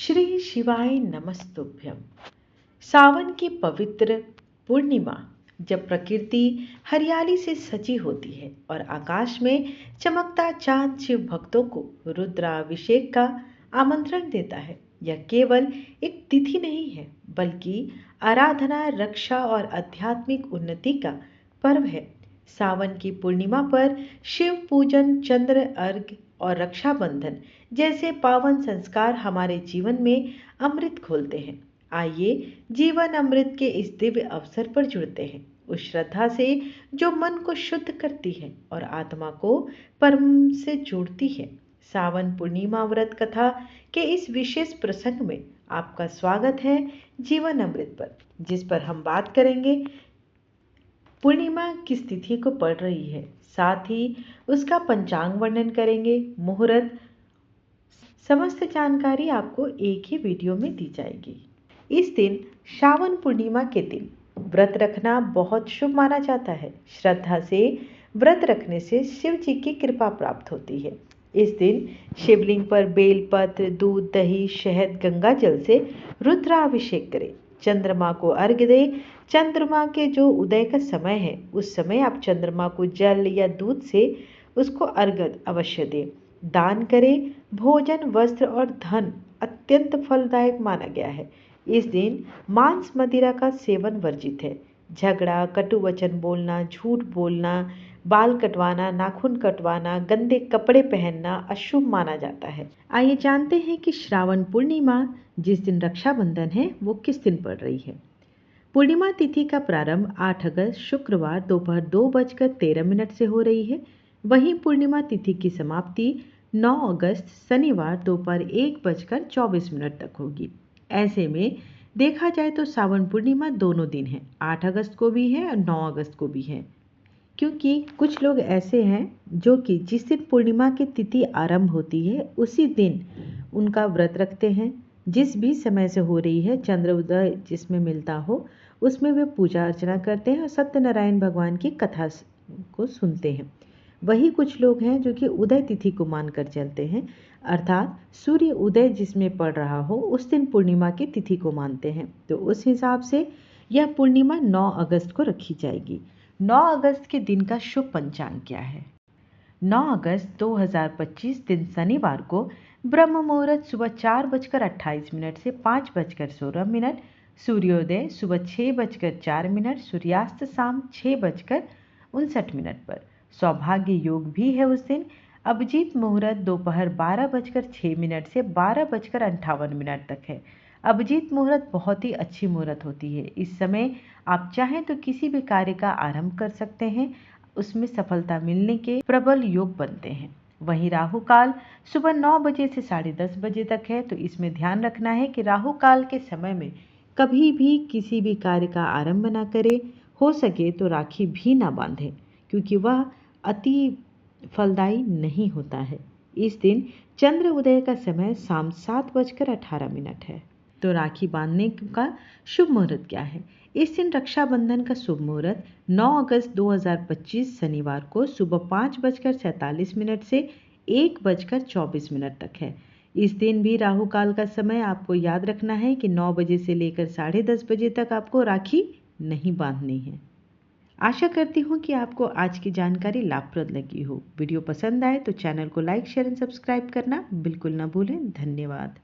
श्री शिवाय नमस्तुभ्यम। सावन की पवित्र पूर्णिमा, जब प्रकृति हरियाली से सजी होती है और आकाश में चमकता चांद शिव भक्तों को रुद्राभिषेक का आमंत्रण देता है। यह केवल एक तिथि नहीं है, बल्कि आराधना, रक्षा और आध्यात्मिक उन्नति का पर्व है। सावन की पूर्णिमा पर शिव पूजन, चंद्र अर्घ्य और रक्षाबंधन जैसे पावन संस्कार हमारे जीवन में अमृत खोलते हैं। आइए जीवन अमृत के इस दिव्य अवसर पर जुड़ते हैं, उस श्रद्धा से जो मन को शुद्ध करती है और आत्मा को परम से जोड़ती है। सावन पूर्णिमा व्रत कथा के इस विशेष प्रसंग में आपका स्वागत है जीवन अमृत पर, जिस पर हम बात करेंगे पूर्णिमा किस तिथि को पड़ रही है, साथ ही उसका पंचांग वर्णन करेंगे, मुहूर्त, समस्त जानकारी आपको एक ही वीडियो में दी जाएगी। इस दिन श्रावण पूर्णिमा के दिन व्रत रखना बहुत शुभ माना जाता है। श्रद्धा से व्रत रखने से शिव जी की कृपा प्राप्त होती है। इस दिन शिवलिंग पर बेलपत्र, दूध, दही, शहद, गंगा जल से रुद्राभिषेक करें। चंद्रमा को अर्घ्य दें। चंद्रमा के जो उदय का समय है, उस समय आप चंद्रमा को जल या दूध से उसको अर्घ्य अवश्य दें। दान करें। भोजन, वस्त्र और धन अत्यंत फलदायक माना गया है। इस दिन मांस मदिरा का सेवन वर्जित है। झगड़ा, कटु वचन बोलना, झूठ बोलना, बाल कटवाना, नाखून कटवाना, गंदे कपड़े पहनना अशुभ माना जाता है। आइए जानते हैं कि श्रावण पूर्णिमा जिस दिन रक्षाबंधन है वो किस दिन पड़ रही है। पूर्णिमा तिथि का प्रारंभ 8 अगस्त शुक्रवार दोपहर 2:13 से हो रही है। वहीं पूर्णिमा तिथि की समाप्ति 9 अगस्त शनिवार दोपहर 1:24 तक होगी। ऐसे में देखा जाए तो सावन पूर्णिमा दोनों दिन है, 8 अगस्त को भी है और 9 अगस्त को भी है। क्योंकि कुछ लोग ऐसे हैं जो कि जिस दिन पूर्णिमा की तिथि आरंभ होती है उसी दिन उनका व्रत रखते हैं। जिस भी समय से हो रही है, चंद्र उदय जिसमें मिलता हो उसमें वे पूजा अर्चना करते हैं और सत्यनारायण भगवान की कथा को सुनते हैं। वही कुछ लोग हैं जो कि उदय तिथि को मानकर चलते हैं, अर्थात सूर्य उदय जिसमें पड़ रहा हो उस दिन पूर्णिमा की तिथि को मानते हैं। तो उस हिसाब से यह पूर्णिमा 9 अगस्त को रखी जाएगी। 9 अगस्त के दिन का शुभ पंचांग क्या है। 9 अगस्त 2025 दिन शनिवार को ब्रह्म मुहूर्त सुबह 4:28 से 5:16, सूर्योदय सुबह 6:04, सूर्यास्त शाम 6:59 पर। सौभाग्य योग भी है उस दिन। अभिजीत मुहूर्त दोपहर 12:06 से 12:58 तक है। अभिजीत मुहूर्त बहुत ही अच्छी मुहूर्त होती है। इस समय आप चाहें तो किसी भी कार्य का आरंभ कर सकते हैं, उसमें सफलता मिलने के प्रबल योग बनते हैं। वहीं राहु काल सुबह 9 बजे से 10:30 बजे तक है, तो इसमें ध्यान रखना है कि राहु काल के समय में कभी भी किसी भी कार्य का आरंभ ना करें। हो सके तो राखी भी ना बांधें, क्योंकि वह अति फलदायी नहीं होता है। इस दिन चंद्र उदय का समय शाम 7:18 है। तो राखी बांधने का शुभ मुहूर्त क्या है। इस दिन रक्षाबंधन का शुभ मुहूर्त 9 अगस्त 2025 शनिवार को सुबह 5:47 से 1:24 तक है। इस दिन भी राहु काल का समय आपको याद रखना है कि 9 बजे से लेकर 10:30 बजे तक आपको राखी नहीं बांधनी है। आशा करती हूँ कि आपको आज की जानकारी लाभप्रद लगी हो। वीडियो पसंद आए तो चैनल को लाइक, शेयर एंड सब्सक्राइब करना बिल्कुल ना भूलें। धन्यवाद।